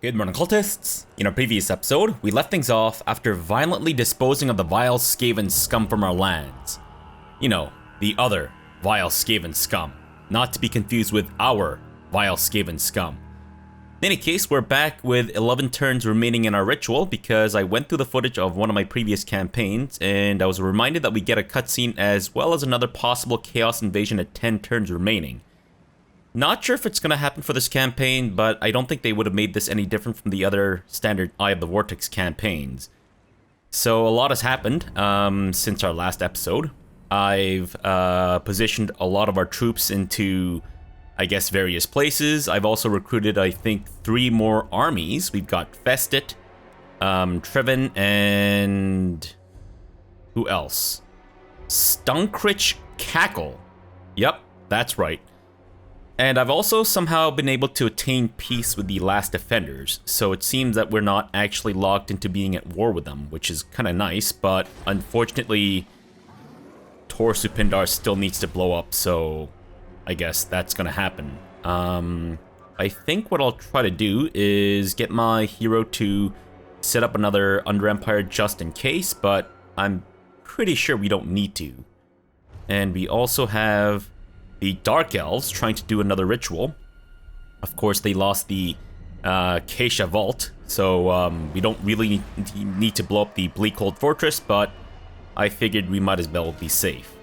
Good morning, cultists! In our previous episode, we left things off after violently disposing of the vile Skaven scum from our lands. You know, the other vile Skaven scum, not to be confused with our vile Skaven scum. In any case, we're back with 11 turns remaining in our ritual because I went through the footage of one of my previous campaigns and I was reminded that we get a cutscene as well as another possible chaos invasion at 10 turns remaining. Not sure if it's going to happen for this campaign, but I don't think they would have made this any different from the other standard Eye of the Vortex campaigns. So a lot has happened since our last episode. I've positioned a lot of our troops into, I guess, various places. I've also recruited, I think, 3 more armies. We've got Festit, Triven, and who else? Stunkrich Cackle. Yep, that's right. And I've also somehow been able to attain peace with the last defenders, so it seems that we're not actually locked into being at war with them, which is kind of nice, but unfortunately, Tor Supindar still needs to blow up, so I guess that's gonna happen. I think what I'll try to do is get my hero to set up another Under Empire just in case, but I'm pretty sure we don't need to. And we also have the Dark Elves trying to do another ritual. Of course, they lost the Keisha Vault, so we don't really need to blow up the Bleak Cold Fortress, but I figured we might as well be safe.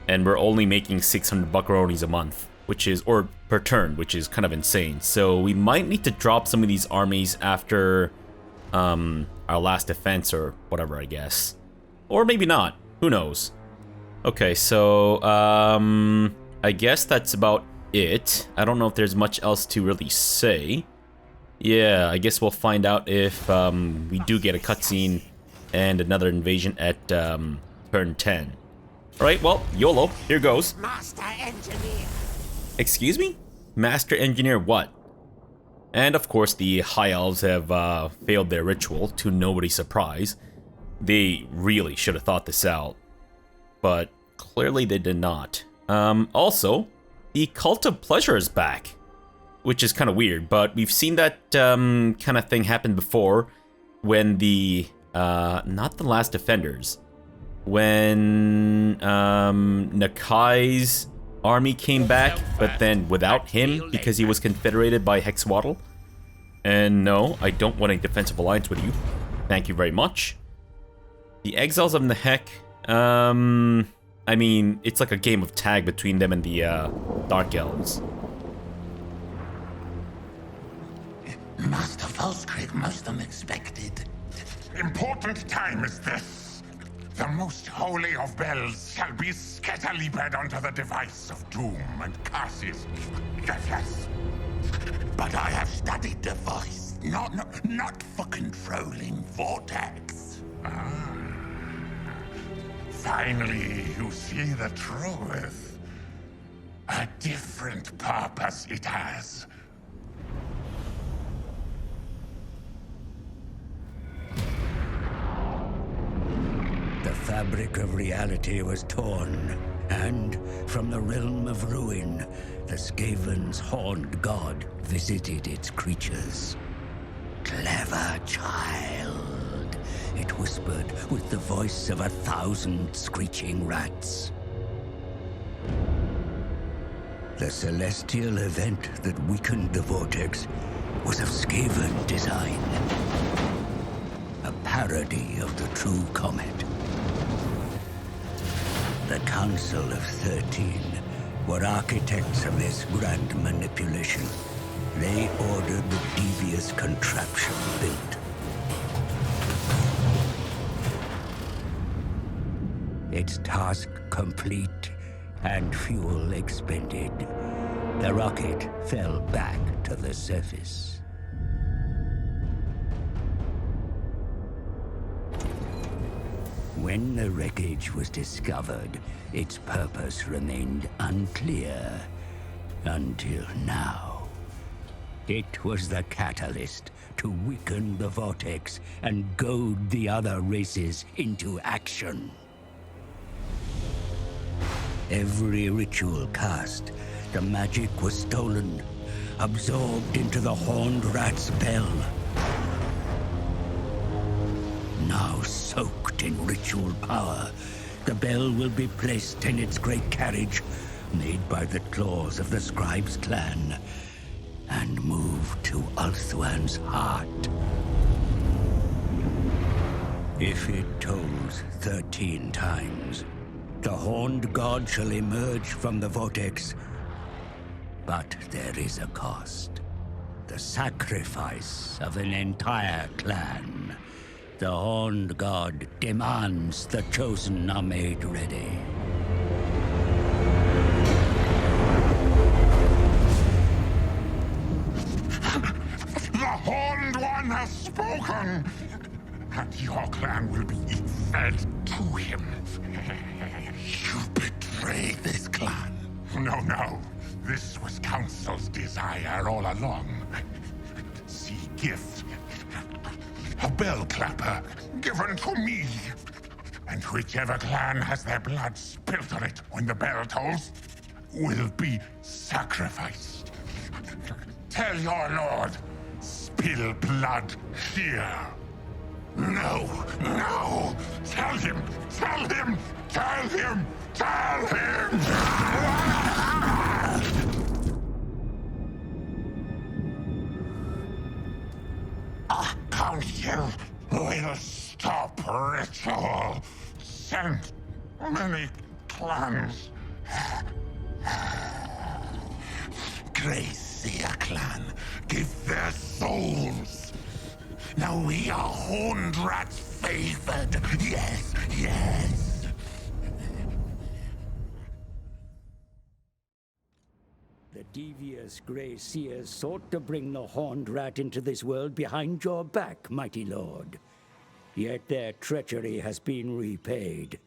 And we're only making 600 buckaronis a month, which is, or per turn, which is kind of insane. So we might need to drop some of these armies after our last defense or whatever, I guess. Or maybe not, who knows. Okay, so I guess that's about it. I don't know if there's much else to really say. Yeah, I guess we'll find out if we do get a cutscene and another invasion at turn 10. Alright, well, YOLO, here goes. Master Engineer. Excuse me? Master Engineer what? And of course the High Elves have failed their ritual, to nobody's surprise. They really should have thought this out. But clearly they did not. Also, the Cult of Pleasure is back, which is kind of weird, but we've seen that kind of thing happen before when the, not the last defenders, when Nakai's army came back, but then without him because he was confederated by Hexwaddle. And no, I don't want a defensive alliance with you. Thank you very much. The Exiles of Nehek, I mean, it's like a game of tag between them and the Dark Elves. Master Falskrig, most unexpected. Important time is this. The most holy of bells shall be scatterleaped onto the device of doom and curses. Yes. But I have studied the voice, not for controlling Vortex. Finally, you see the truth. A different purpose it has. The fabric of reality was torn, and from the realm of ruin, the Skaven's horned god visited its creatures. Clever child, it whispered with the voice of 1,000 screeching rats. The celestial event that weakened the Vortex was of Skaven design. A parody of the true comet. The Council of 13 were architects of this grand manipulation. They ordered the devious contraption built. Its task complete and fuel expended, the rocket fell back to the surface. When the wreckage was discovered, its purpose remained unclear until now. It was the catalyst to weaken the Vortex and goad the other races into action. Every ritual cast The magic was stolen, absorbed into the horned rat's bell. Now soaked in ritual power, the bell will be placed in its great carriage, made by the claws of the scribe's clan, and moved to Ulthuan's heart. If it tolls 13 times, the horned god shall emerge from the vortex. But there is a cost. The sacrifice of an entire clan. The horned god demands the chosen are made ready. The Horned One has spoken! And your clan will be fed to him. You betrayed this clan. No. This was Council's desire all along. See gift. A bell clapper given to me. And whichever clan has their blood spilt on it when the bell tolls will be sacrificed. Tell your lord, spill blood here. No! Tell him! A council will stop ritual. Sent many clans. Gracia clan, give their souls. Now we are horned rats favored. Yes. The devious Grey Seers sought to bring the horned rat into this world behind your back, mighty lord. Yet their treachery has been repaid.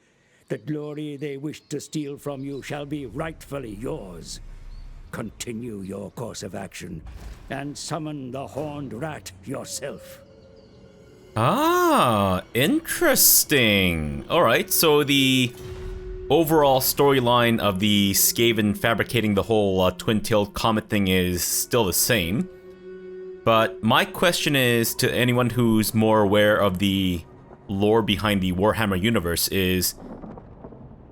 The glory they wished to steal from you shall be rightfully yours. Continue your course of action, and summon the horned rat yourself. Ah, interesting. Alright, so the overall storyline of the Skaven fabricating the whole twin-tailed comet thing is still the same. But my question is, to anyone who's more aware of the lore behind the Warhammer universe, is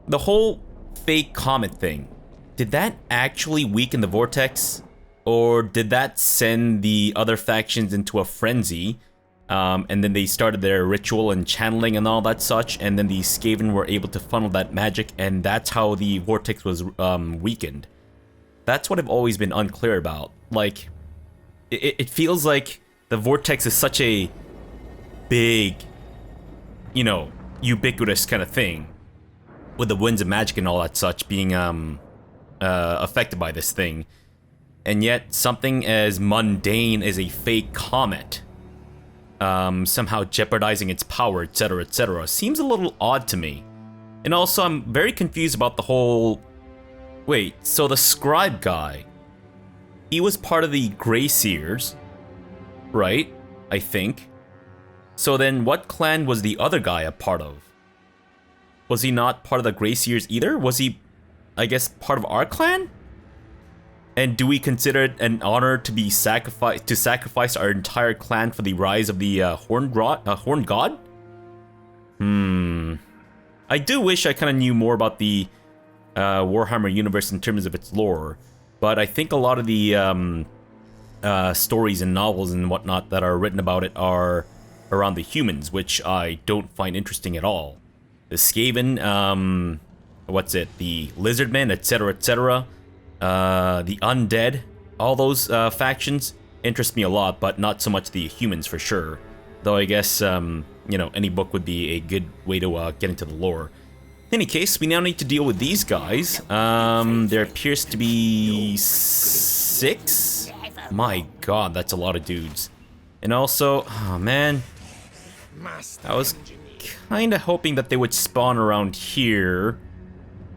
the whole fake comet thing, did that actually weaken the vortex? Or did that send the other factions into a frenzy? And then they started their ritual and channeling and all that such, and then the Skaven were able to funnel that magic, and that's how the vortex was weakened. That's what I've always been unclear about. Like, it feels like the vortex is such a big, you know, ubiquitous kind of thing, with the winds of magic and all that such being affected by this thing, and yet something as mundane as a fake comet somehow jeopardizing its power, etc., seems a little odd to me. And also, I'm very confused about the whole... Wait, so the scribe guy, he was part of the Grey Seers, right? I think. So then what clan was the other guy a part of? Was he not part of the Grey Seers either? Was he, I guess, part of our clan? And do we consider it an honor to be sacrifice our entire clan for the rise of the horned god? I do wish I kind of knew more about the Warhammer universe in terms of its lore, but I think a lot of the stories and novels and whatnot that are written about it are around the humans, which I don't find interesting at all. The Skaven, what's it? The Lizardmen, etc., the undead, all those factions interest me a lot, but not so much the humans for sure. Though I guess, you know, any book would be a good way to get into the lore. In any case, we now need to deal with these guys. There appears to be 6? My god, that's a lot of dudes. And also, oh man, I was kind of hoping that they would spawn around here,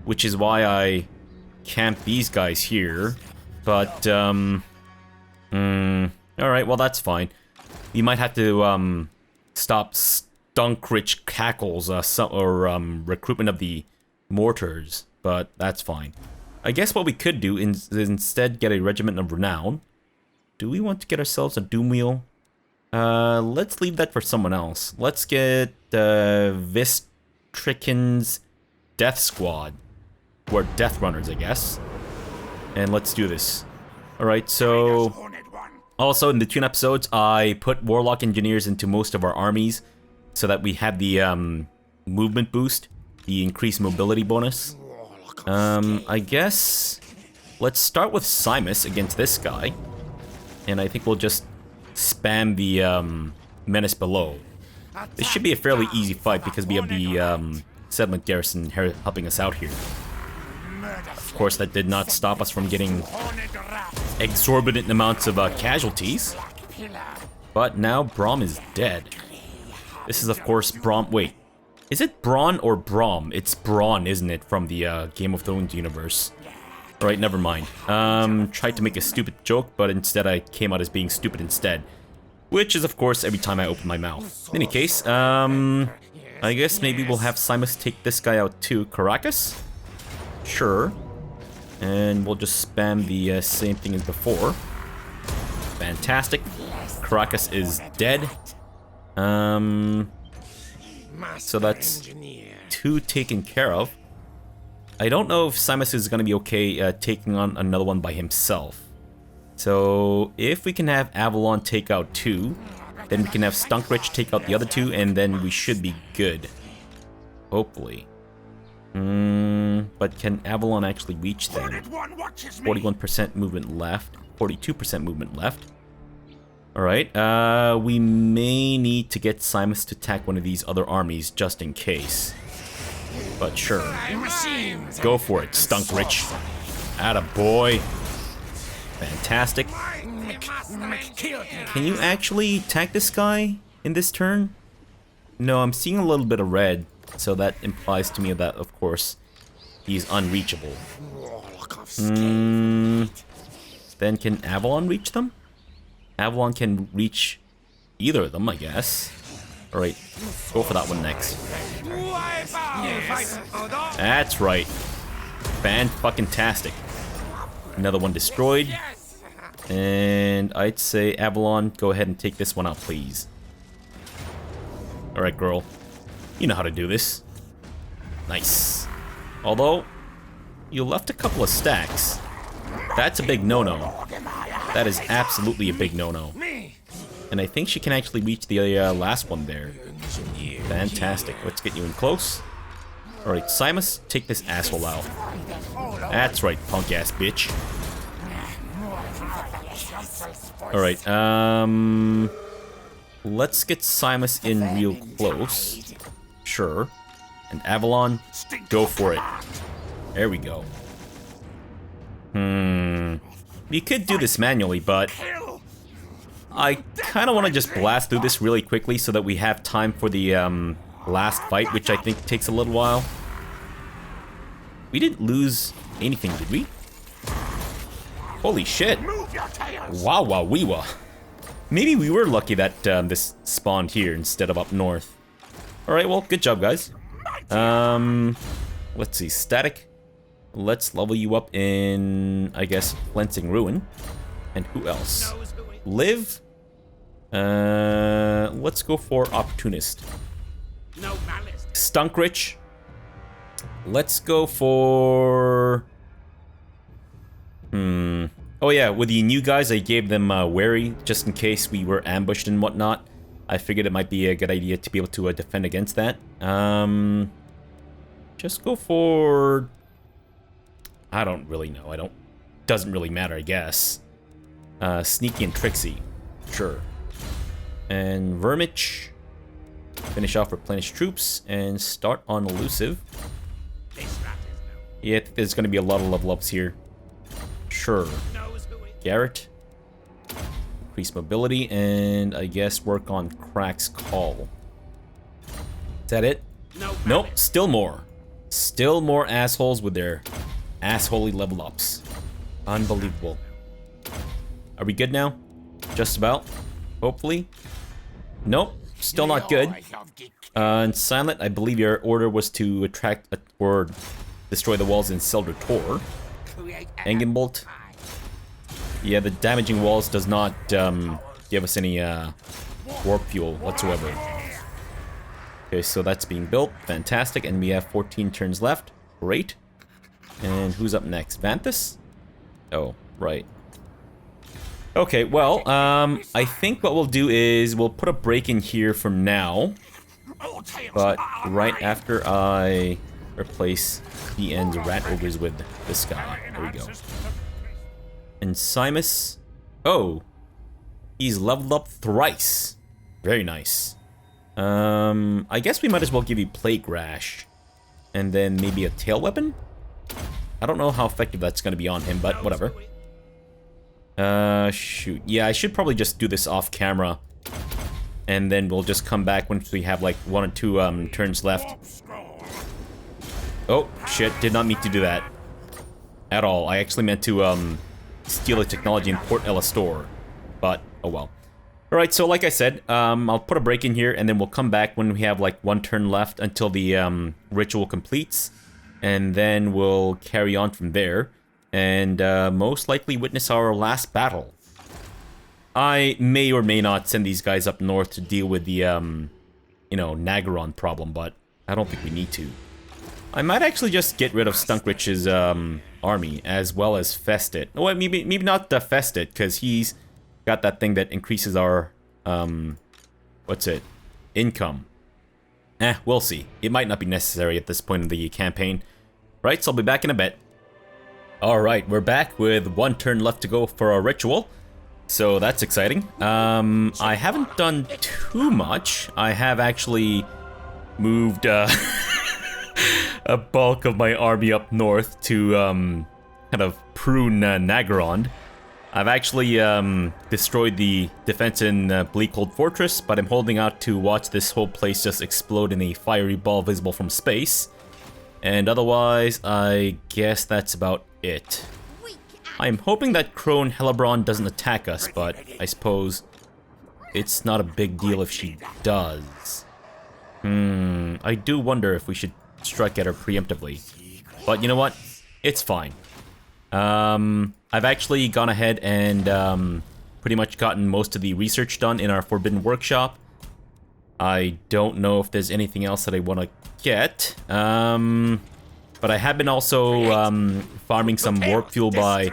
which is why I camp these guys here, but alright, well that's fine. You might have to stop stunk-rich cackles or recruitment of the mortars, but that's fine. I guess what we could do is instead get a regiment of renown. Do we want to get ourselves a doom wheel? Let's leave that for someone else. Let's get Vistrikin's Death Squad. Or Death Runners, I guess. And let's do this. Alright, so... Also, in the Tune episodes, I put Warlock Engineers into most of our armies so that we have the movement boost, the increased mobility bonus. I guess... Let's start with Simus against this guy. And I think we'll just spam the Menace below. This should be a fairly easy fight because we have the settlement garrison helping us out here. Of course, that did not stop us from getting exorbitant amounts of casualties. But now Braum is dead. This is, of course, Braum. Wait, is it Braun or Braum? It's Braun, isn't it, from the Game of Thrones universe? Alright, never mind. Tried to make a stupid joke, but instead I came out as being stupid instead. Which is, of course, every time I open my mouth. In any case, I guess maybe we'll have Simus take this guy out too. Caracas? Sure. And we'll just spam the same thing as before. Fantastic. Caracas is dead. So that's 2 taken care of. I don't know if Simus is going to be okay taking on another one by himself. So if we can have Avalon take out 2, then we can have Stunkrich take out the other 2, and then we should be good. Hopefully. But can Avalon actually reach them? 41% movement left. 42% movement left. Alright, we may need to get Simus to attack one of these other armies just in case. But sure. Go for it, Stunkrich. Attaboy. Fantastic. Can you actually attack this guy in this turn? No, I'm seeing a little bit of red. So that implies to me that, of course, he's unreachable. Then can Avalon reach them? Avalon can reach either of them, I guess. Alright, go for that one next. That's right. Fan-fucking-tastic. Another one destroyed. And I'd say, Avalon, go ahead and take this one out, please. Alright, girl. You know how to do this. Nice. Although, you left a couple of stacks. That's a big no-no. That is absolutely a big no-no. And I think she can actually reach the last one there. Fantastic. Let's get you in close. Alright, Simus, take this asshole out. That's right, punk-ass bitch. Alright, let's get Simus in real close. Sure. And Avalon, go for it. There we go. We could do this manually, but I kind of want to just blast through this really quickly so that we have time for the last fight, which I think takes a little while. We didn't lose anything, did we? Holy shit. Wow, wow, wee wah. Maybe we were lucky that this spawned here instead of up north. Alright, well, good job, guys. Let's see, static. Let's level you up in, I guess, Flensing Ruin. And who else? Liv. Let's go for Opportunist. Stunkrich. Let's go for... Oh yeah, with the new guys, I gave them Wary, just in case we were ambushed and whatnot. I figured it might be a good idea to be able to defend against that. Just go for... I don't really know. Doesn't really matter, I guess. Sneaky and Trixie. Sure. And Vermich. Finish off Replenish Troops and start on Elusive. Yeah, I think there's going to be a lot of level ups here. Sure. Garrett. Increase mobility and I guess work on Crack's Call. Is that it? Nope, still more. Still more assholes with their assholey level ups. Unbelievable. Are we good now? Just about. Hopefully. Nope, still not good. And Silent, I believe your order was to attract or destroy the walls in Seldor Tor. Engine bolt. Yeah, the damaging walls does not give us any warp fuel whatsoever. Okay, so that's being built. Fantastic. And we have 14 turns left. Great. And who's up next? Vanthus? Oh, right. Okay, well, I think what we'll do is we'll put a break in here for now. But right after I replace the end rat ogres with this guy. There we go. And Simus. Oh. He's leveled up thrice. Very nice. I guess we might as well give you Plague Rash. And then maybe a tail weapon? I don't know how effective that's going to be on him, but whatever. Shoot. Yeah, I should probably just do this off camera. And then we'll just come back once we have like 1 or 2 turns left. Oh, shit. Did not mean to do that. At all. I actually meant to steal the technology in Port Elastor. But, oh well. Alright, so like I said, I'll put a break in here, and then we'll come back when we have like 1 turn left until the ritual completes. And then we'll carry on from there. And most likely witness our last battle. I may or may not send these guys up north to deal with the, you know, Nagaron problem, but I don't think we need to. I might actually just get rid of Stunkric's army, as well as Festit. Oh, maybe not the Festit, because he's got that thing that increases our, what's it? Income. We'll see. It might not be necessary at this point in the campaign. Right, so I'll be back in a bit. Alright, we're back with 1 turn left to go for our ritual. So that's exciting. I haven't done too much. I have actually moved a bulk of my army up north to kind of prune Nagaron. I've actually destroyed the defense in Bleakhold Fortress, but I'm holding out to watch this whole place just explode in a fiery ball visible from space. And otherwise, I guess that's about it. I'm hoping that Crone Hellebron doesn't attack us, but I suppose it's not a big deal if she does. I do wonder if we should strike at her preemptively. But you know what? It's fine. I've actually gone ahead and pretty much gotten most of the research done in our Forbidden Workshop. I don't know if there's anything else that I want to get. But I have been also farming some warp fuel by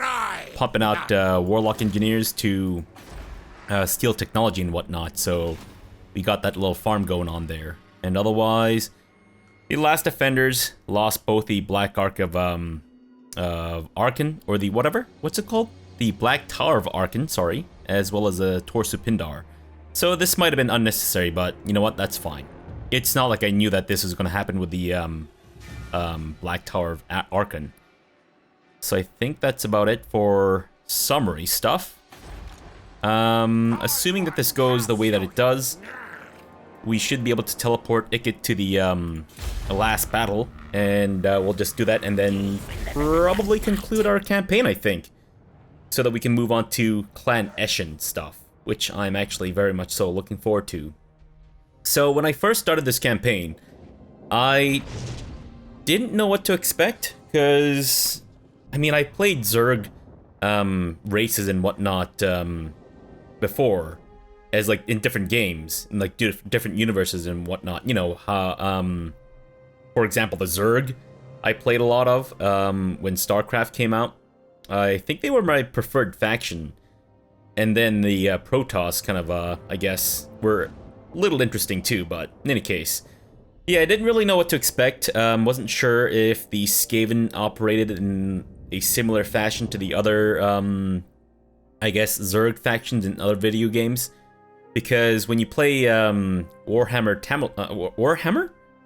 pumping out Warlock Engineers to steal technology and whatnot. So we got that little farm going on there. And otherwise, the last defenders lost both the Black Ark of Arkan, or the whatever, what's it called? The Black Tower of Arkan, sorry, as well as a Torsu Pindar. So this might have been unnecessary, but you know what? That's fine. It's not like I knew that this was going to happen with the Black Tower of Arkan. So I think that's about it for summary stuff. Assuming that this goes the way that it does, we should be able to teleport Ikit to the last battle, and we'll just do that and then probably conclude our campaign, I think, so that we can move on to Clan Eshin stuff, which I'm actually very much so looking forward to. So when I first started this campaign, I didn't know what to expect, because, I mean, I played Zerg races and whatnot before, as like in different games, in like different universes and whatnot. You know, for example, the Zerg I played a lot of when StarCraft came out. I think they were my preferred faction. And then the Protoss kind of, I guess, were a little interesting too, but in any case. Yeah, I didn't really know what to expect. Wasn't sure if the Skaven operated in a similar fashion to the other, I guess, Zerg factions in other video games. Because when you play Warhammer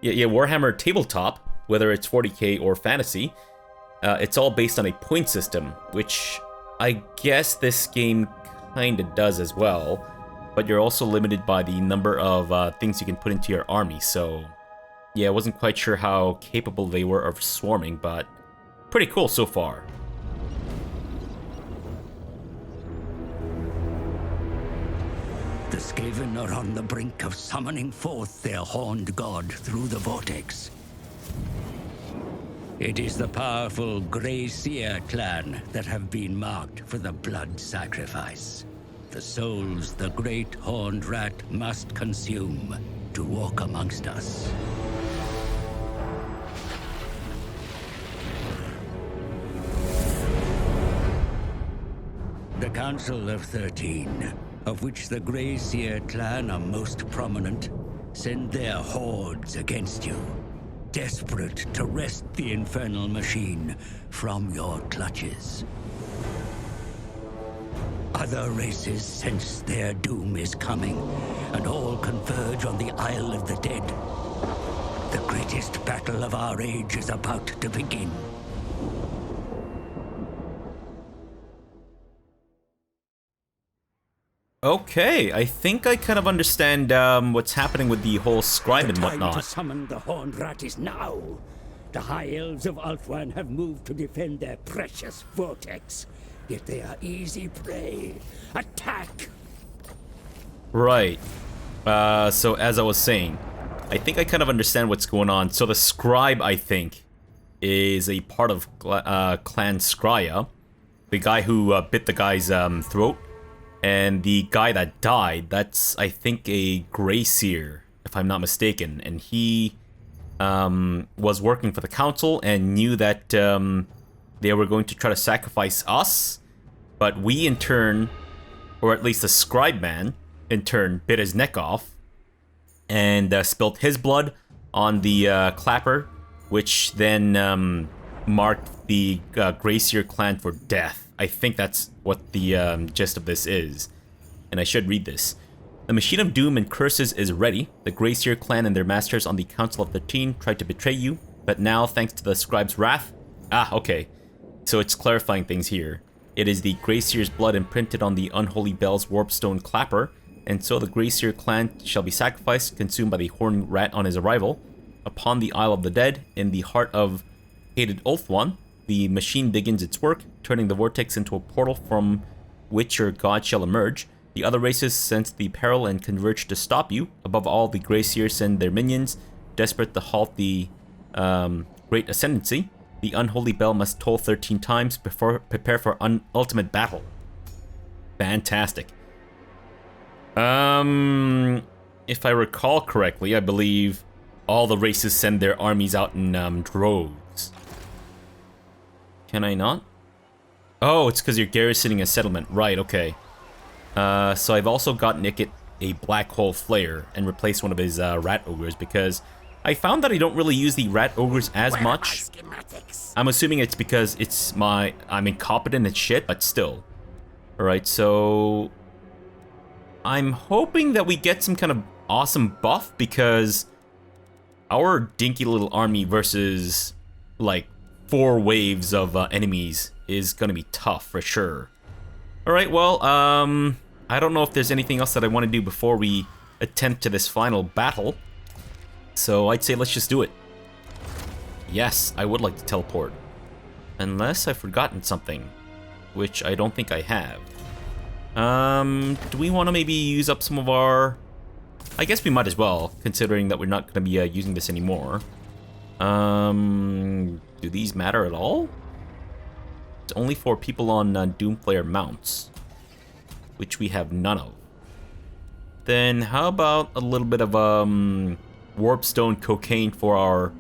Warhammer Tabletop, whether it's 40k or fantasy, it's all based on a point system, which I guess this game kinda does as well. But you're also limited by the number of things you can put into your army, so yeah, I wasn't quite sure how capable they were of swarming, but pretty cool so far. The Skaven are on the brink of summoning forth their horned god through the vortex. It is the powerful Grey Seer clan that have been marked for the blood sacrifice. The souls the great horned rat must consume to walk amongst us. The Council of 13, of which the Grey Seer clan are most prominent, send their hordes against you, desperate to wrest the infernal machine from your clutches. Other races sense their doom is coming, and all converge on the Isle of the Dead. The greatest battle of our age is about to begin. Okay, I think I kind of understand what's happening with the whole scribe and The whatnot. time to summon the horned rat is now. The High Elves of Ulthuan have moved to defend their precious vortex, yet they are easy prey. Attack! Right. So as I was saying, I think I kind of understand what's going on. So the scribe, I think, is a part of Clan Skryia, the guy who bit the guy's throat. And the guy that died, that's, I think, a Grey Seer, if I'm not mistaken. And he was working for the council and knew that they were going to try to sacrifice us. But we, in turn, or at least the scribe man, in turn, bit his neck off. And spilt his blood on the clapper, which then marked the Grey Seer clan for death. I think that's what the gist of this is. And I should read this. The machine of doom and curses is ready. The Grey Seer clan and their masters on the Council of 13 tried to betray you, but now, thanks to the scribe's wrath... Ah, okay. So it's clarifying things here. It is the Grey Seer's blood imprinted on the Unholy Bell's warpstone clapper, and so the Grey Seer clan shall be sacrificed, consumed by the horned rat on his arrival. Upon the Isle of the Dead, in the heart of hated Ulthuan, the machine begins its work, turning the vortex into a portal from which your god shall emerge. The other races sense the peril and converge to stop you. Above all, the Grey Seers send their minions, desperate to halt the Great Ascendancy. The Unholy Bell must toll 13 times before prepare for ultimate battle. Fantastic. If I recall correctly, I believe all the races send their armies out in droves. Can I not? Oh, it's because you're garrisoning a settlement. Right, okay. So I've also gotten Ikit a black hole flare and replaced one of his rat ogres because I found that I don't really use the rat ogres as much. I'm assuming it's because I'm incompetent at shit, but still. Alright, so I'm hoping that we get some kind of awesome buff because our dinky little army versus like 4 waves of enemies is gonna be tough for sure. Alright, well, I don't know if there's anything else that I want to do before we attempt to this final battle. So I'd say let's just do it. Yes, I would like to teleport. Unless I've forgotten something, which I don't think I have. Do we want to maybe use up some of our... I guess we might as well, considering that we're not going to be using this anymore. Do these matter at all? It's only for people on Doomflayer mounts, which we have none of. Then how about a little bit of warpstone cocaine for our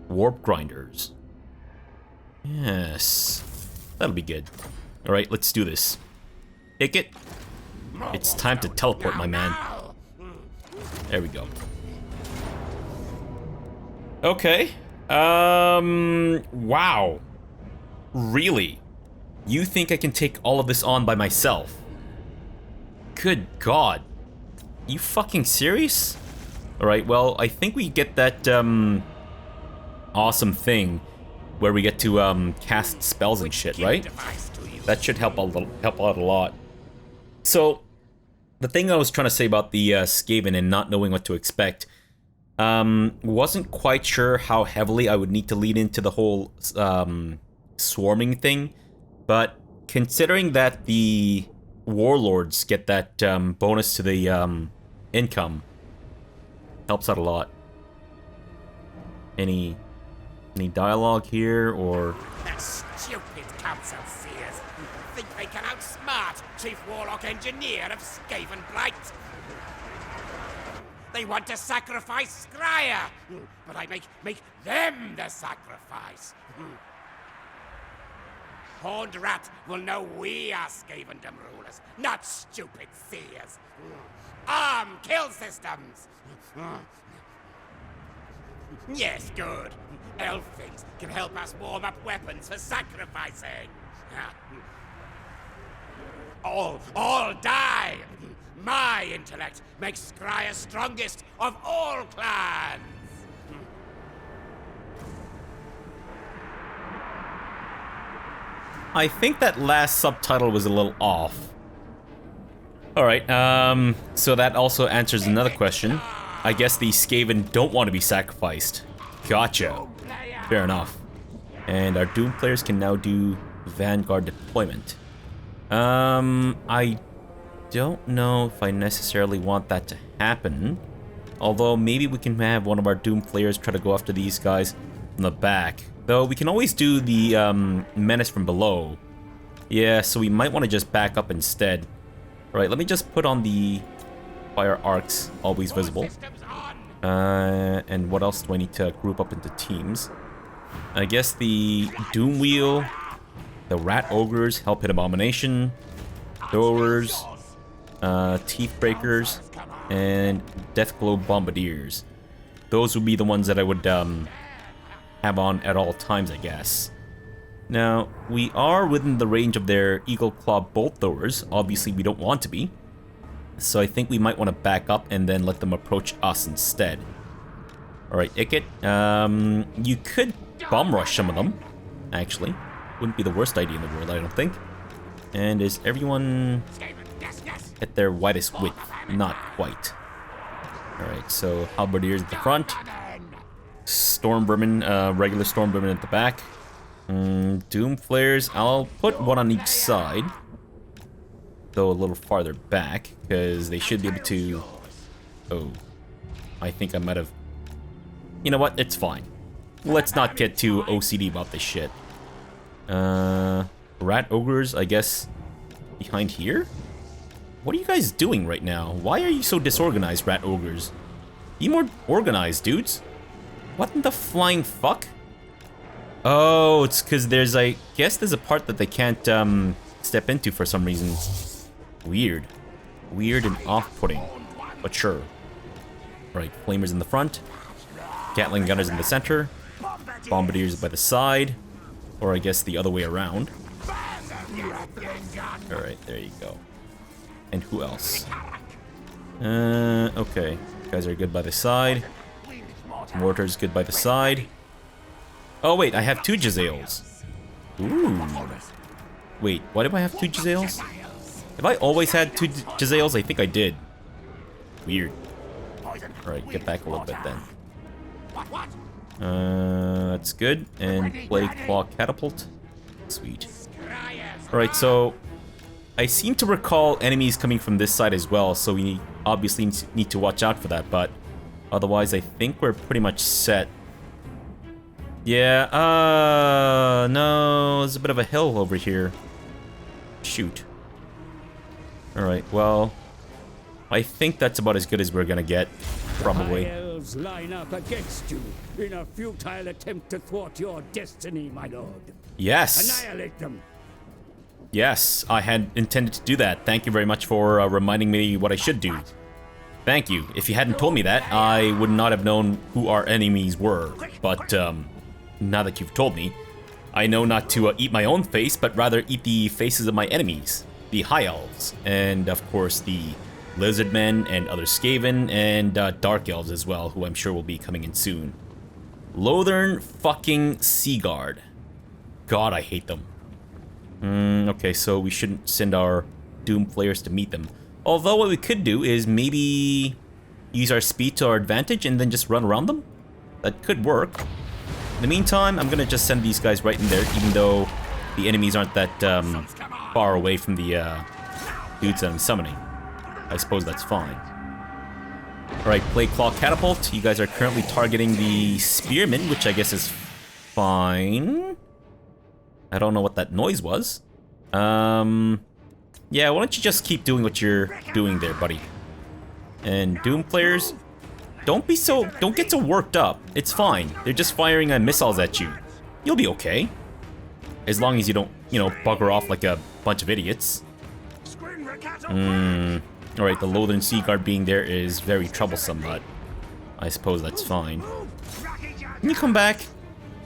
warp grinders? Yes, that'll be good. All right, let's do this. Ikit, it's time to teleport, my man. There we go. Okay. Wow. Really? You think I can take all of this on by myself? Good God. You fucking serious? Alright, well, I think we get that, awesome thing where we get to, cast spells and shit, right? That should help out a lot. So, the thing I was trying to say about the, Skaven and not knowing what to expect, wasn't quite sure how heavily I would need to lead into the whole, swarming thing, but considering that the warlords get that bonus to the income, helps out a lot. Any Any dialogue here, or... That stupid council seers think they can outsmart Chief Warlock Engineer of Skaven Blight. They want to sacrifice Scryer, but I make them the sacrifice. Horned Rat will know we are Skavendom rulers, not stupid seers. Arm kill systems! Yes, good. Elf things can help us warm up weapons for sacrificing. All die! My intellect makes Scryer strongest of all clans! I think that last subtitle was a little off. Alright, so that also answers another question. I guess the Skaven don't want to be sacrificed. Gotcha. Fair enough. And our Doom players can now do Vanguard deployment. I don't know if I necessarily want that to happen. Although maybe we can have one of our Doom players try to go after these guys from the back. Though we can always do the menace from below. Yeah, so we might want to just back up instead. Alright, let me just put on the fire arcs, always visible. And what else do I need to group up into teams? I guess the Doom Wheel, the Rat Ogres, help hit Abomination, Throwers, Teeth Breakers, and Deathglow Bombardiers. Those would be the ones that I would have on at all times, I guess. Now, we are within the range of their Eagle Claw Bolt Throwers. Obviously, we don't want to be. So I think we might want to back up and then let them approach us instead. Alright, Ikit. You could bomb rush some of them, actually. Wouldn't be the worst idea in the world, I don't think. And is everyone at their widest width? Not quite. Alright, so Halberdiers at the front. Storm Vermin, regular Storm Vermin at the back. Doom Flares, I'll put one on each side. Though a little farther back, because they should be able to... Oh. I think I might have... You know what? It's fine. Let's not get too OCD about this shit. Rat Ogres, I guess, behind here? What are you guys doing right now? Why are you so disorganized, Rat Ogres? Be more organized, dudes. What in the flying fuck? Oh, it's because there's, I guess there's a part that they can't step into for some reason. Weird. Weird and off-putting. But sure. Right, Flamers in the front. Gatling Gunners in the center. Bombardiers by the side. Or I guess the other way around. Alright, there you go. And who else? Okay. You guys are good by the side. Mortar's good by the side. Oh wait, I have 2 Jezzails. Ooh. Wait, why do I have 2 Jezzails? Have I always had 2 Jezzails? I think I did. Weird. Alright, get back a little bit then. That's good. And play Claw Catapult. Sweet. Alright, so I seem to recall enemies coming from this side as well, so we obviously need to watch out for that, but otherwise I think we're pretty much set. Yeah, no, there's a bit of a hill over here. Shoot. Alright, well, I think that's about as good as we're gonna get, probably. The elves line up against you in a futile attempt to thwart your destiny, my lord. Yes. Annihilate them. Yes, I had intended to do that. Thank you very much for reminding me what I should do. Thank you. If you hadn't told me that, I would not have known who our enemies were. But, now that you've told me, I know not to eat my own face, but rather eat the faces of my enemies. The High Elves, and of course the Lizard Men and other Skaven, and Dark Elves as well, who I'm sure will be coming in soon. Lothern fucking Seaguard. God, I hate them. Okay, so we shouldn't send our Doom players to meet them. Although what we could do is maybe use our speed to our advantage and then just run around them. That could work. In the meantime, I'm gonna just send these guys right in there, even though the enemies aren't that far away from the dudes that I'm summoning. I suppose that's fine. Alright, play Claw Catapult. You guys are currently targeting the Spearmen, which I guess is fine. I don't know what that noise was. Yeah, why don't you just keep doing what you're doing there, buddy? And Doom players, don't get so worked up. It's fine. They're just firing missiles at you. You'll be okay. As long as you don't, you know, bugger off like a bunch of idiots. Alright, the Lothern Sea Guard being there is very troublesome, but I suppose that's fine. Can you come back?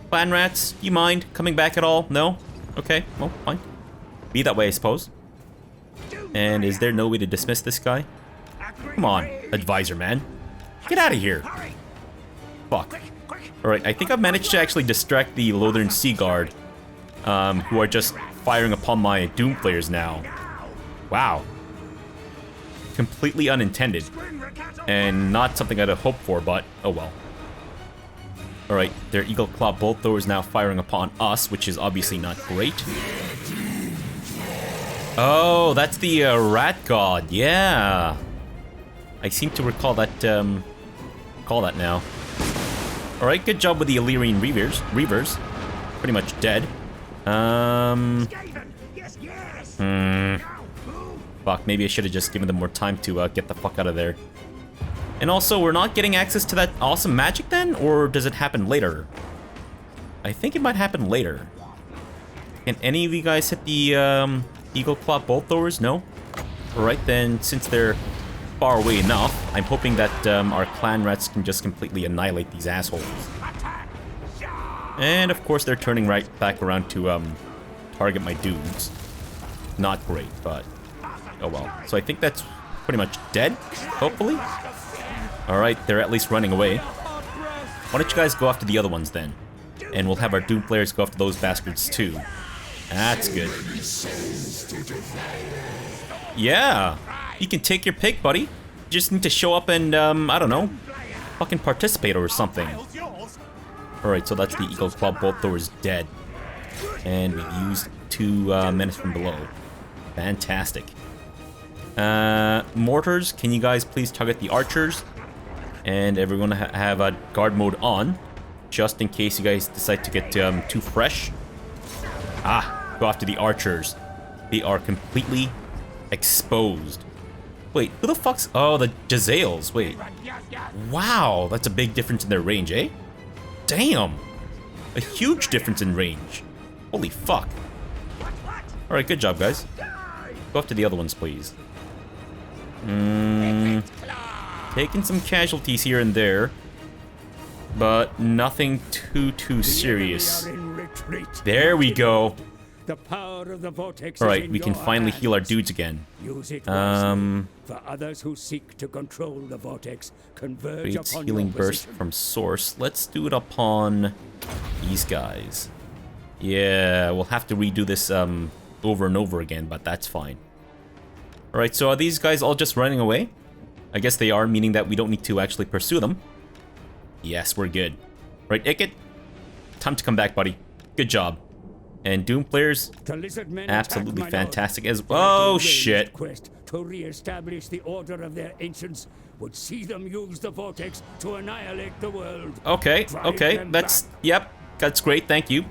Clan rats, do you mind coming back at all? No? Okay, well, fine. Be that way, I suppose. And is there no way to dismiss this guy? Come on, advisor man. Get out of here. Fuck. Alright, I think I've managed to actually distract the Lothern Sea Guard, who are just firing upon my Doom players now. Wow. Completely unintended. And not something I'd have hoped for, but oh well. Alright, their Eagle Claw bolt thrower is now firing upon us, which is obviously not great. Oh, that's the rat god, yeah. I seem to recall that, now. Alright, good job with the Illyrian Reavers. Pretty much dead. Fuck, maybe I should have just given them more time to get the fuck out of there. And also, we're not getting access to that awesome magic then? Or does it happen later? I think it might happen later. Can any of you guys hit the Eagle Claw bolt throwers? No? Alright then, since they're far away enough, I'm hoping that our clan rats can just completely annihilate these assholes. And of course they're turning right back around to target my dudes. Not great, but oh well. So I think that's pretty much dead, hopefully. Alright, they're at least running away. Why don't you guys go after the other ones then? And we'll have our Doom players go after those bastards too. That's good. Yeah, you can take your pick, buddy. You just need to show up and, I don't know, fucking participate or something. Alright, so that's the Eagle Claw bolt thrower's dead. And we've used 2 menace from below. Fantastic. Mortars, can you guys please target the archers? And everyone have a guard mode on, just in case you guys decide to get too fresh. Ah, go after the archers. They are completely exposed. Wait, who the fuck's... Oh, the Jezzails. Wait. Wow, that's a big difference in their range, eh? Damn. A huge difference in range. Holy fuck. Alright, good job, guys. Go after the other ones, please. Taking some casualties here and there, but nothing too serious. There we go. The power of the vortex. Alright, we can finally heal our dudes again. Use it wisely. For others who seek to control the vortex, converge Creates upon healing your burst position. from source. Let's do it upon these guys. Yeah, we'll have to redo this over and over again, but that's fine. Alright, so are these guys all just running away? I guess they are, meaning that we don't need to actually pursue them. Yes, we're good. Right, Ikit? Time to come back, buddy. Good job. And Doom players, absolutely fantastic as well. Oh, shit. Quest to re-establish the order of their ancients would see them use the vortex to annihilate the world. Okay, okay, that's, yep, that's great, thank you.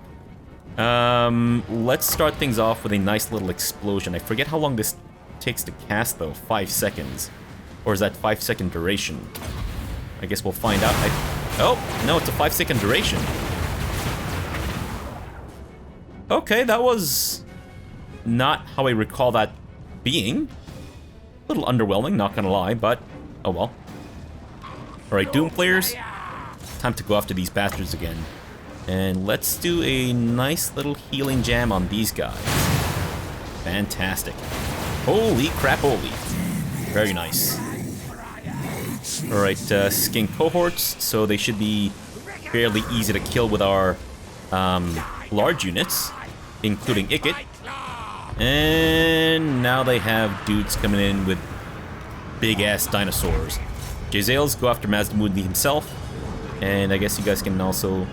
Let's start things off with a nice little explosion. I forget how long this takes to cast, though. 5 seconds. Or is that 5-second duration? I guess we'll find out. Oh, no, it's a 5-second duration. Okay, that was not how I recall that being. A little underwhelming, not gonna lie, but oh well. Alright, Doom players, time to go after these bastards again. And let's do a nice little healing jam on these guys. Fantastic. Holy crap, holy. Very nice. Alright, skin cohorts, so they should be fairly easy to kill with our large units, including Ikit. And now they have dudes coming in with big-ass dinosaurs. Jezzails go after Mazdamundi himself, and I guess you guys can also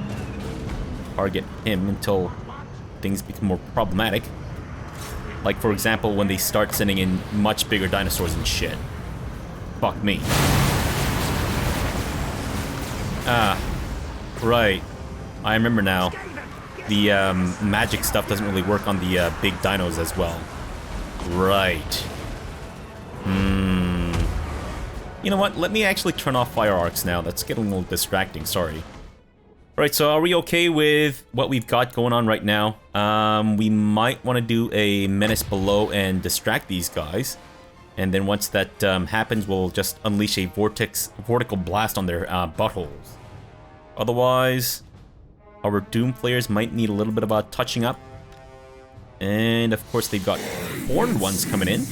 target him until things become more problematic. Like, for example, when they start sending in much bigger dinosaurs and shit. Fuck me. Ah, right. I remember now. the magic stuff doesn't really work on the big dinos as well. Right. You know what? Let me actually turn off fire arcs now. That's getting a little distracting, sorry. Right, so are we okay with what we've got going on right now? We might want to do a menace below and distract these guys. And then once that happens, we'll just unleash a vortical blast on their buttholes. Otherwise, our Doom players might need a little bit of touching up. And of course, they've got horned ones coming in.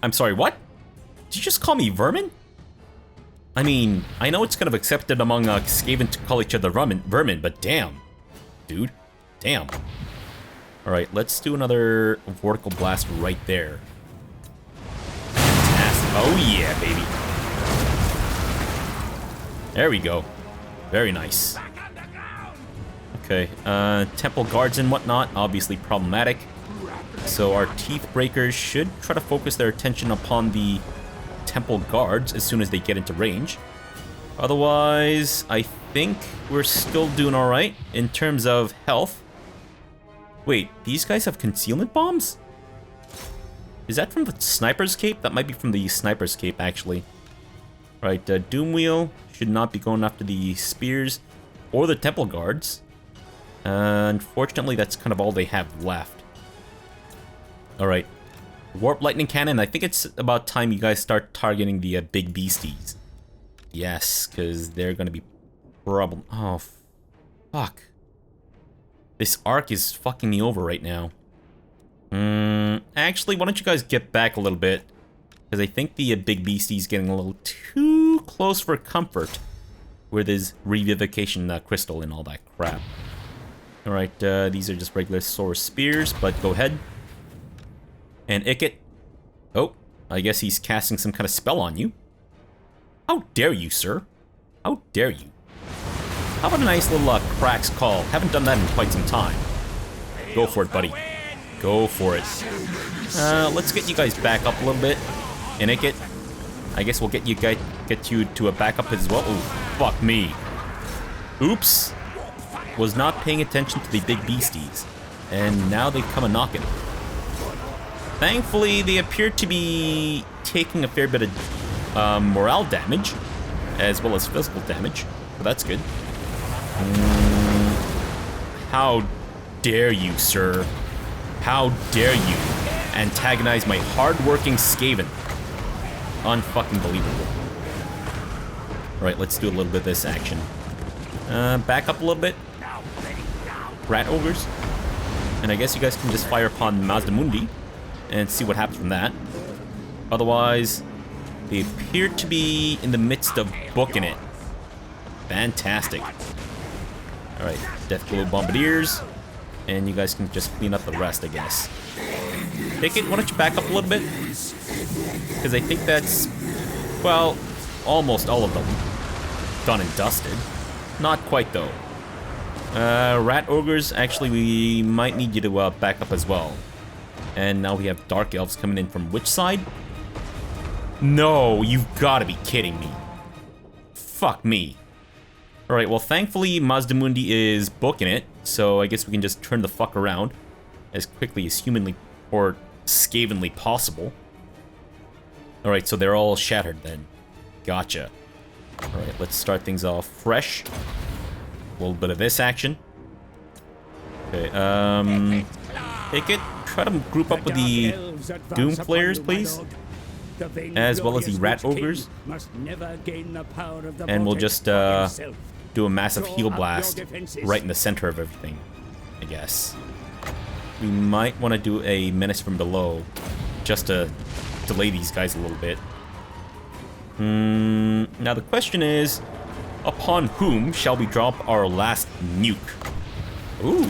I'm sorry, what? Did you just call me vermin? I mean, I know it's kind of accepted among Skaven to call each other vermin, but damn. Dude, damn. Alright, let's do another vortical blast right there. Fantastic. Oh yeah, baby. There we go. Very nice. Okay, temple guards and whatnot, obviously problematic. So our teeth breakers should try to focus their attention upon the temple guards as soon as they get into range. Otherwise, I think we're still doing alright in terms of health. Wait, these guys have concealment bombs? Is that from the sniper's cape? That might be from the sniper's cape, actually. Right, Doom Wheel should not be going after the spears or the temple guards. Unfortunately, that's kind of all they have left. Alright. Warp Lightning Cannon, I think it's about time you guys start targeting the big beasties. Yes, because they're going to be problem. Oh, fuck. This arc is fucking me over right now. Actually, why don't you guys get back a little bit? Because I think the big beastie's getting a little too close for comfort with his revivification crystal and all that crap. Alright, these are just regular sword spears, but go ahead. And Ikit. Oh, I guess he's casting some kind of spell on you. How dare you, sir? How dare you? How about a nice little cracks call? Haven't done that in quite some time. Go for it, buddy. Go for it. Let's get you guys back up a little bit. And Ikit, I guess we'll get you to a backup as well. Oh, fuck me. Oops. Was not paying attention to the big beasties. And now they've come a-knocking. Thankfully, they appear to be taking a fair bit of morale damage, as well as physical damage, so that's good. How dare you, sir? How dare you antagonize my hard-working Skaven? Unfucking believable. Alright, let's do a little bit of this action. Back up a little bit. Rat ogres. And I guess you guys can just fire upon Mazdamundi and see what happens from that. Otherwise, they appear to be in the midst of booking it. Fantastic. Alright, Deathglow Bombardiers. And you guys can just clean up the rest, I guess. Ikit, why don't you back up a little bit? Because I think that's, well, almost all of them done and dusted. Not quite, though. Rat Ogres, actually, we might need you to back up as well. And now we have Dark Elves coming in from which side? No, you've got to be kidding me. Fuck me. Alright, well, thankfully, Mazdamundi is booking it, so I guess we can just turn the fuck around as quickly as humanly or Skavenly possible. Alright, so they're all shattered then. Gotcha. Alright, let's start things off fresh. A little bit of this action. Okay, Ikit, try to group up with the Doom players, please. As well as the Rat Ogres. And we'll just do a massive heal blast right in the center of everything, I guess. We might want to do a menace from below just to delay these guys a little bit. Now the question is, upon whom shall we drop our last nuke? Ooh,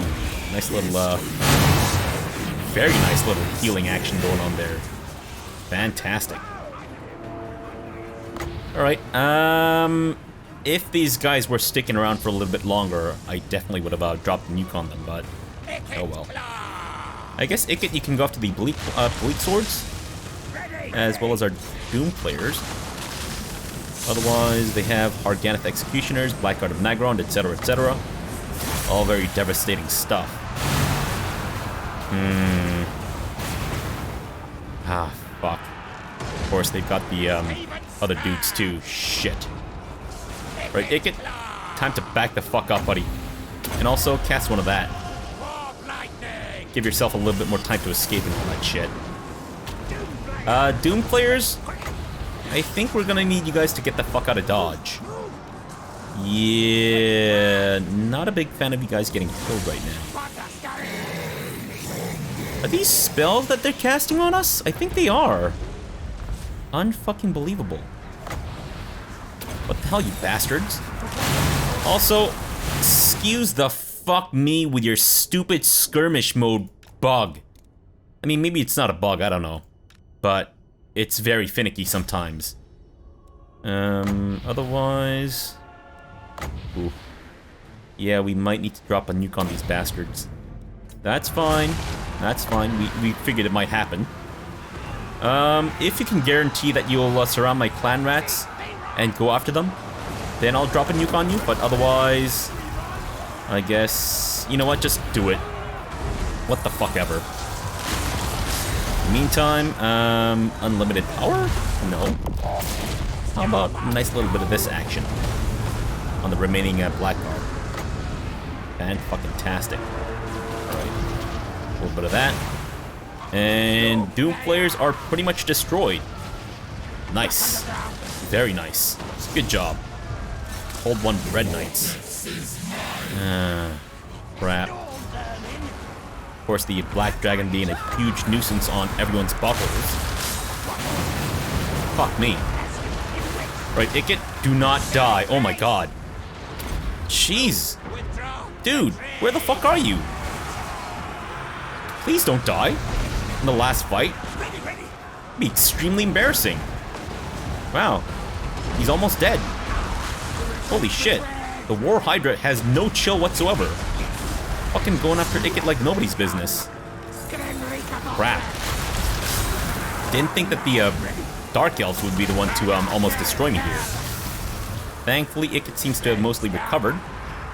nice little, very nice little healing action going on there. Fantastic. Alright, if these guys were sticking around for a little bit longer, I definitely would have dropped the nuke on them, but oh well. I guess, Ikit, you can go after the bleak swords, as well as our Doom players. Otherwise, they have Harganeth Executioners, Blackguard of Nagron, etc., etc. All very devastating stuff. Ah, fuck. Of course, they've got the other dudes too. Shit. Right, Ikit, time to back the fuck up, buddy. And also, cast one of that. Give yourself a little bit more time to escape and all that shit. Doom players, I think we're gonna need you guys to get the fuck out of dodge. Yeah, not a big fan of you guys getting killed right now. Are these spells that they're casting on us? I think they are. Unfucking believable. What the hell, you bastards? Also, excuse the fuck me with your stupid skirmish mode bug. I mean, maybe it's not a bug, I don't know. But it's very finicky sometimes. Otherwise... Ooh. Yeah, we might need to drop a nuke on these bastards. That's fine. That's fine. We figured it might happen. If you can guarantee that you'll surround my clan rats and go after them, then I'll drop a nuke on you, but otherwise... I guess... You know what? Just do it. What the fuck ever. Meantime, unlimited power? No. How about a nice little bit of this action on the remaining Blackguard? Fan-fucking-tastic. Alright. A little bit of that. And Doom players are pretty much destroyed. Nice. Very nice. Good job. Hold one Red Knights. Crap. Of course, the Black Dragon being a huge nuisance on everyone's buckles. Fuck me. Right, Ikit, do not die. Oh my god. Jeez. Dude, where the fuck are you? Please don't die. In the last fight. It'd be extremely embarrassing. Wow. He's almost dead. Holy shit. The War Hydra has no chill whatsoever. Fucking going after Ikit like nobody's business. Crap. Didn't think that the Dark Elves would be the one to almost destroy me here. Thankfully, Ikit seems to have mostly recovered,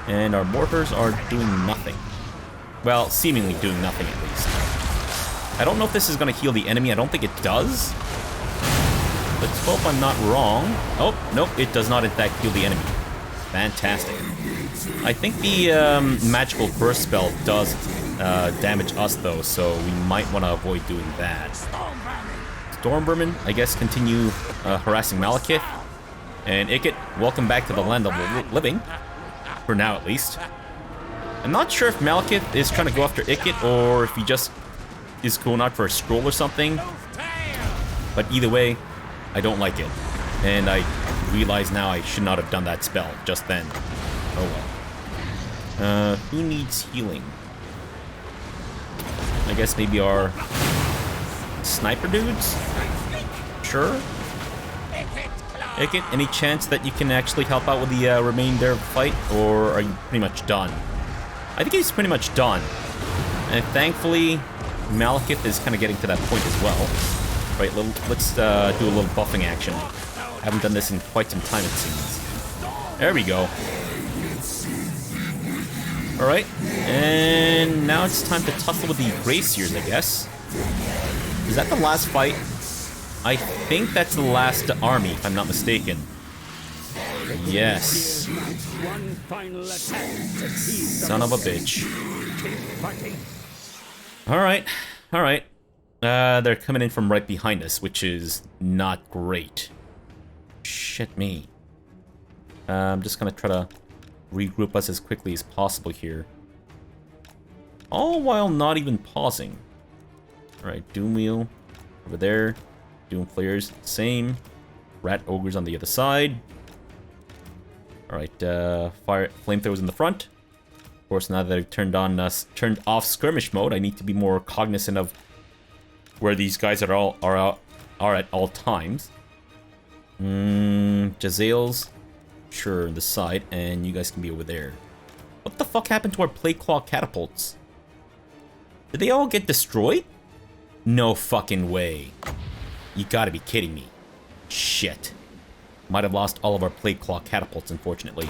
and our mortars are doing nothing. Well, seemingly doing nothing at least. I don't know if this is going to heal the enemy. I don't think it does. Let's hope I'm not wrong. Oh, nope, it does not in fact heal the enemy. Fantastic. I think the magical burst spell does damage us though, so we might want to avoid doing that. Stormvermin, I guess, continue harassing Malekith. And Ikit, welcome back to the land of living. For now, at least. I'm not sure if Malekith is trying to go after Ikit, or if he just is going out for a stroll or something. But either way, I don't like it. And I realize now I should not have done that spell just then. Oh well. Who needs healing? I guess maybe our sniper dudes? Sure. Ikit, any chance that you can actually help out with the remainder of the fight, or are you pretty much done? I think he's pretty much done. And thankfully, Malekith is kind of getting to that point as well. Right, let's do a little buffing action. I haven't done this in quite some time, it seems. There we go. Alright, and now it's time to tussle with the Graciers, I guess. Is that the last fight? I think that's the last army, if I'm not mistaken. Yes. Son of a bitch. Alright, alright. They're coming in from right behind us, which is not great. Shit me. I'm just gonna try to regroup us as quickly as possible here. All while not even pausing. Alright, Doom Wheel over there. Doom Flares, same. Rat Ogres on the other side. Alright, fire flamethrowers in the front. Of course, now that I've turned off skirmish mode, I need to be more cognizant of where these guys are at all times. Jazales, sure, the side, and you guys can be over there. What the fuck happened to our plate claw catapults? Did they all get destroyed? No fucking way. You gotta be kidding me. Shit. Might have lost all of our Plague Claw catapults, unfortunately.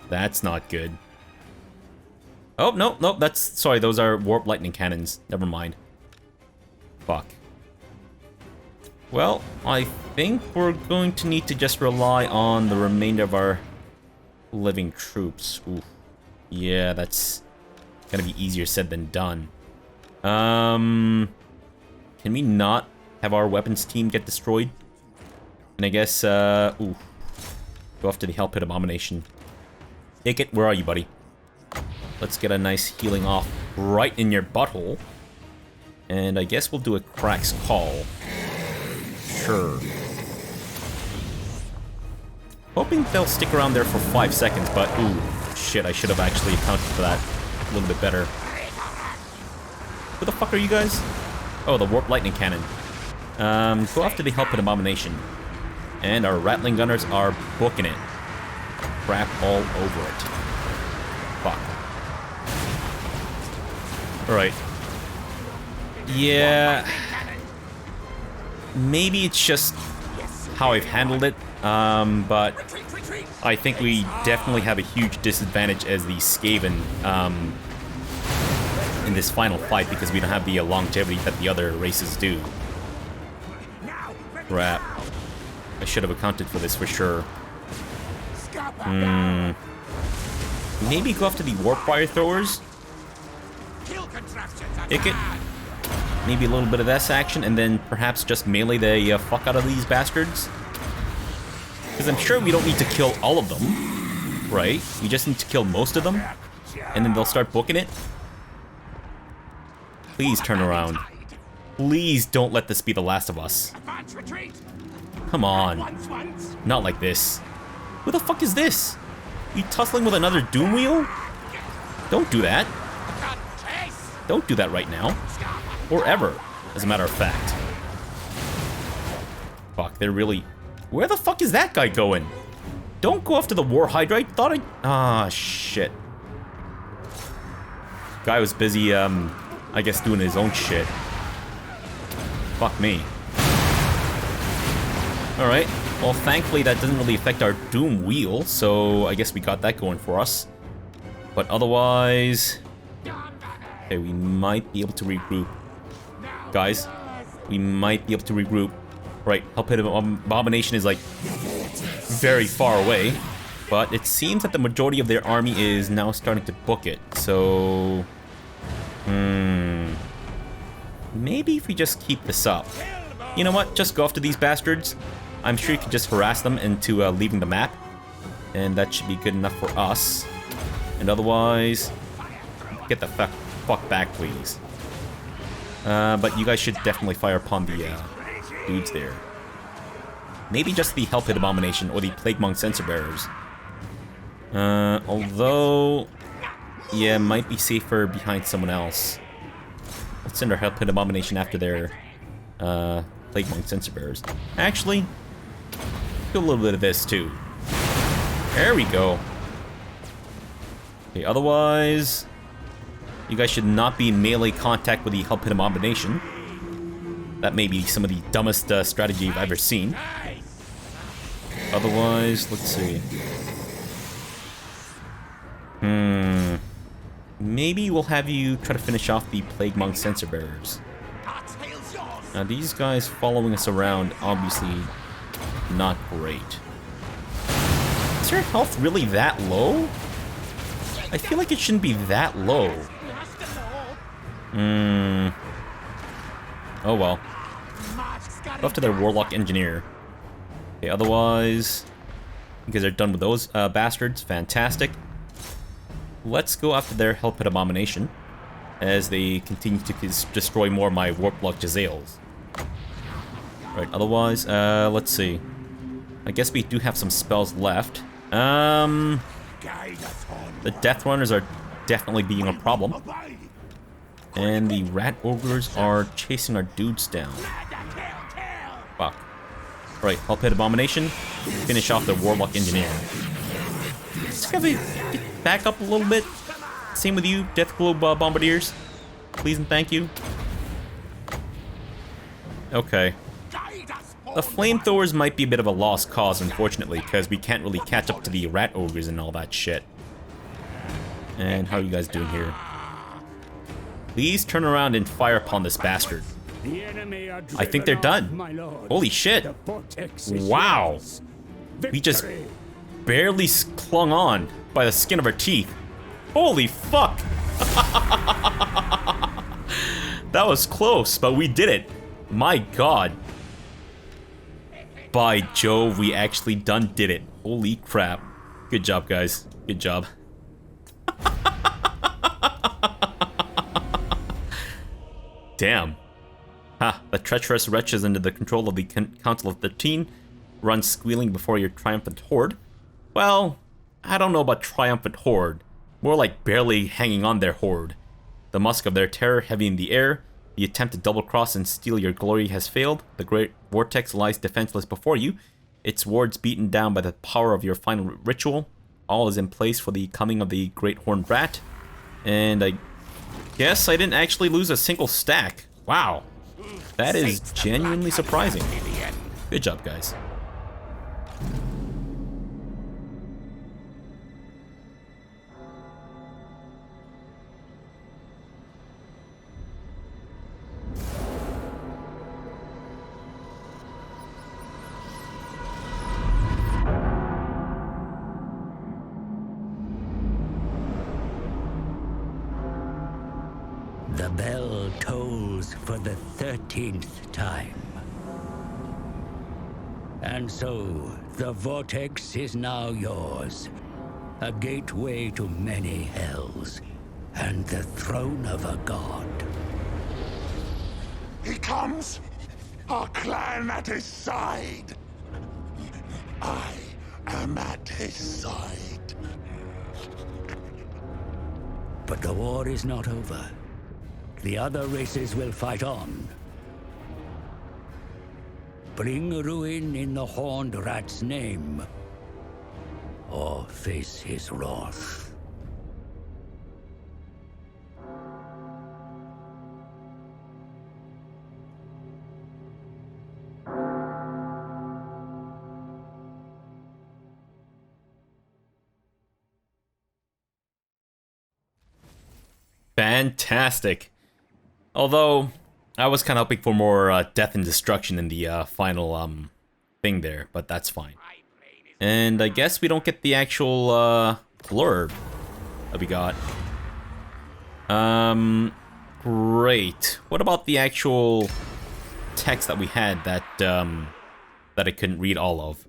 That's not good. Oh, no, no, that's... Sorry, those are warp lightning cannons. Never mind. Fuck. Well, I think we're going to need to just rely on the remainder of our living troops. Ooh. Yeah, that's gonna be easier said than done. Can we not have our weapons team get destroyed? And I guess, ooh. Go after the Hell Pit Abomination. Ikit, where are you, buddy? Let's get a nice healing off right in your butthole. And I guess we'll do a Crack's Call. Sure. Hoping they'll stick around there for 5 seconds, but ooh, shit, I should have actually accounted for that a little bit better. Who the fuck are you guys? Oh, the Warp Lightning Cannon. Go after the Hell Pit Abomination. And our Rattling Gunners are booking it. Crap all over it. Fuck. Alright. Yeah. Maybe it's just how I've handled it, but I think we definitely have a huge disadvantage as the Skaven in this final fight because we don't have the longevity that the other races do. Crap. I should have accounted for this for sure. Maybe go after the Warp Fire Throwers? Ikit? Maybe a little bit of this action, and then perhaps just melee the fuck out of these bastards? Because I'm sure we don't need to kill all of them, right? We just need to kill most of them, and then they'll start booking it. Please turn around. Please don't let this be the last of us. Come on. Not like this. Who the fuck is this? You tussling with another Doom Wheel? Don't do that. Don't do that right now. Or ever, as a matter of fact. Fuck, they're really... Where the fuck is that guy going? Don't go after the War Hydra. I thought I... Ah, shit. Guy was busy, I guess doing his own shit. Fuck me. Alright. Well, thankfully that doesn't really affect our Doom Wheel, so I guess we got that going for us. But otherwise... Okay, we might be able to regroup. Guys, we might be able to regroup. Right, Hell Pit Abomination is like very far away, but it seems that the majority of their army is now starting to book it. So, maybe if we just keep this up. You know what? Just go after these bastards. I'm sure you can just harass them into leaving the map, and that should be good enough for us. And otherwise, get the fuck back, please. But you guys should definitely fire upon the dudes there. Maybe just the Hell Pit Abomination or the Plague Monk Censer Bearers. Although, yeah, might be safer behind someone else. Let's send our Hell Pit Abomination after their Plague Monk Censer Bearers. Actually, do a little bit of this too. There we go. Okay, otherwise... You guys should not be in melee contact with the Hell Pit Abomination. That may be some of the dumbest strategy I've ever seen. Otherwise, let's see. Maybe we'll have you try to finish off the Plague Monk Censer Bearers. Now these guys following us around, obviously not great. Is their health really that low? I feel like it shouldn't be that low. Oh well. Go after their Warlock Engineer. Okay, otherwise... You guys are done with those bastards. Fantastic. Let's go after their Hell Pit Abomination as they continue to destroy more of my Warp Block Jezzails. Right, otherwise, let's see. I guess we do have some spells left. The Death Runners are definitely being a problem. And the Rat Ogres are chasing our dudes down. Fuck. Right, Hell Pit Abomination. Finish off their Warlock Engineer. Just gotta get back up a little bit. Same with you, Death Globe Bombardiers. Please and thank you. Okay. The flamethrowers might be a bit of a lost cause, unfortunately, because we can't really catch up to the rat ogres and all that shit. And how are you guys doing here? Please turn around and fire upon this bastard. I think they're done. Holy shit. Wow. We just barely clung on by the skin of our teeth. Holy fuck. That was close, but we did it. My god. By Jove, we actually did it. Holy crap. Good job, guys. Good job. Damn. Ha, the treacherous wretch is under the control of the Council of 13. Run squealing before your triumphant horde. Well, I don't know about triumphant horde. More like barely hanging on their horde. The musk of their terror heavy in the air. The attempt to double-cross and steal your glory has failed. The great vortex lies defenseless before you. Its wards beaten down by the power of your final ritual. All is in place for the coming of the great horned rat. And I guess I didn't actually lose a single stack. Wow. That is genuinely surprising. Good job, guys. The bell tolls for the 13th time. And so, the vortex is now yours. A gateway to many hells, and the throne of a god. He comes! Our clan at his side! I am at his side. But the war is not over. The other races will fight on. Bring ruin in the horned rat's name, or face his wrath. Fantastic. Although, I was kind of hoping for more death and destruction in the final thing there, but that's fine. And I guess we don't get the actual blurb that we got. Great. What about the actual text that we had that that I couldn't read all of?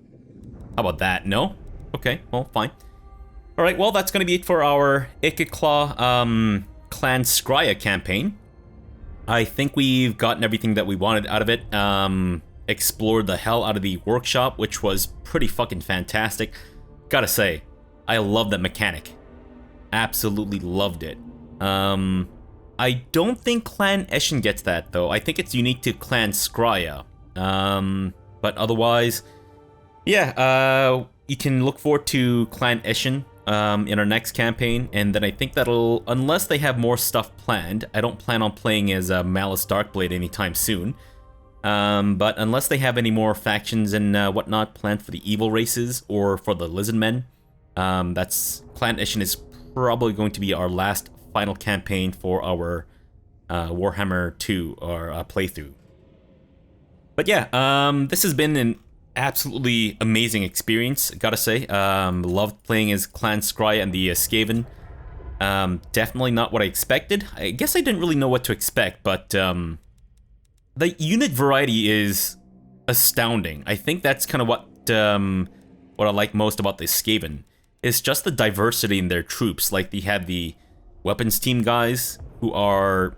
How about that? No? Okay, well, fine. Alright, well, that's gonna be it for our Ikit Claw Clan Scrya campaign. I think we've gotten everything that we wanted out of it. Explored the hell out of the workshop, which was pretty fucking fantastic. Gotta say, I love that mechanic. Absolutely loved it. I don't think Clan Eshin gets that, though. I think it's unique to Clan Scrya. But otherwise, yeah, you can look forward to Clan Eshin in our next campaign, and then I think that'll, unless they have more stuff planned, I don't plan on playing as Malice Darkblade anytime soon, but unless they have any more factions and whatnot planned for the evil races or for the lizardmen, that's Clan Eshin is probably going to be our last final campaign for our Warhammer 2 or playthrough. But yeah, this has been an absolutely amazing experience, gotta say. Loved playing as Clan Scrya and the Skaven. Definitely not what I expected. I guess I didn't really know what to expect, but the unit variety is astounding. I think that's kind of what I like most about the Skaven. It's just the diversity in their troops. Like, they have the weapons team guys who are,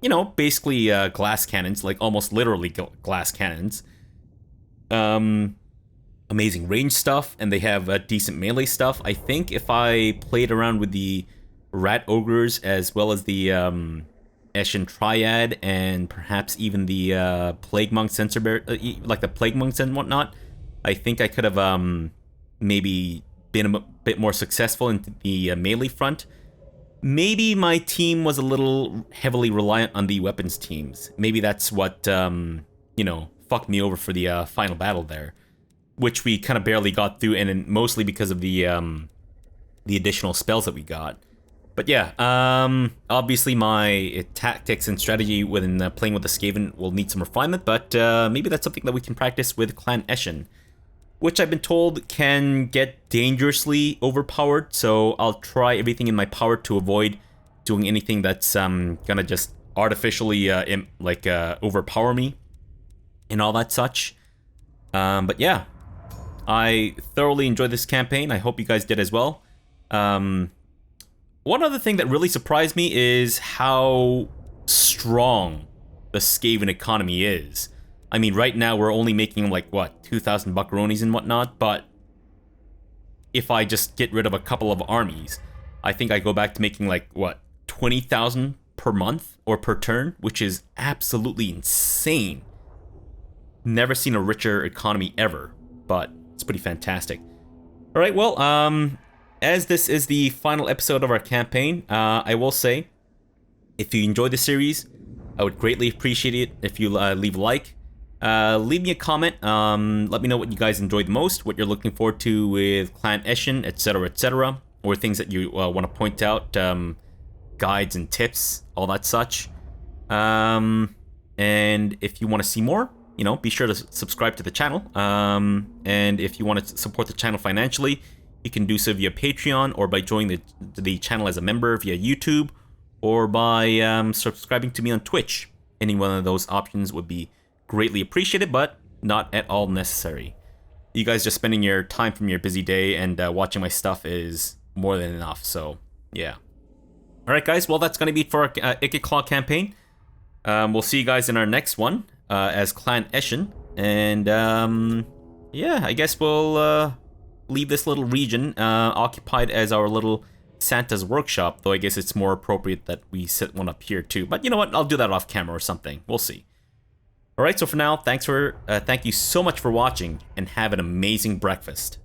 you know, basically glass cannons, like almost literally glass cannons. Amazing range stuff, and they have decent melee stuff. I think if I played around with the Rat Ogres as well as the Eshin Triad and perhaps even the Plague Monks, like the Plague Monks and whatnot, I think I could have maybe been a bit more successful in the melee front. Maybe my team was a little heavily reliant on the weapons teams. Maybe that's what, you know, fucked me over for the final battle there, which we kind of barely got through, and mostly because of the additional spells that we got. But yeah, obviously my tactics and strategy when playing with the Skaven will need some refinement, but maybe that's something that we can practice with Clan Eshin, which I've been told can get dangerously overpowered, so I'll try everything in my power to avoid doing anything that's gonna just artificially overpower me and all that such. But yeah, I thoroughly enjoyed this campaign. I hope you guys did as well. One other thing that really surprised me is how strong the Skaven economy is. I mean, right now we're only making like, what, 2,000 buckaroonies and whatnot, but if I just get rid of a couple of armies, I think I go back to making like, what, 20,000 per month or per turn, which is absolutely insane. Never seen a richer economy ever, but it's pretty fantastic. All right, well, as this is the final episode of our campaign, I will say, if you enjoyed the series, I would greatly appreciate it if you leave a like. Leave me a comment, let me know what you guys enjoyed the most, what you're looking forward to with Clan Eshin, etc., or things that you want to point out, guides and tips, all that such. And if you want to see more, you know, be sure to subscribe to the channel. And if you want to support the channel financially, you can do so via Patreon or by joining the channel as a member via YouTube or by subscribing to me on Twitch. Any one of those options would be greatly appreciated, but not at all necessary. You guys just spending your time from your busy day and watching my stuff is more than enough, so yeah. Alright guys, well that's going to be it for our Ikit Claw campaign. We'll see you guys in our next one as Clan Eshin, and yeah, I guess we'll leave this little region occupied as our little Santa's workshop, though I guess it's more appropriate that we set one up here too. But you know what, I'll do that off camera or something. We'll see. Alright, so for now, thank you so much for watching, and have an amazing breakfast.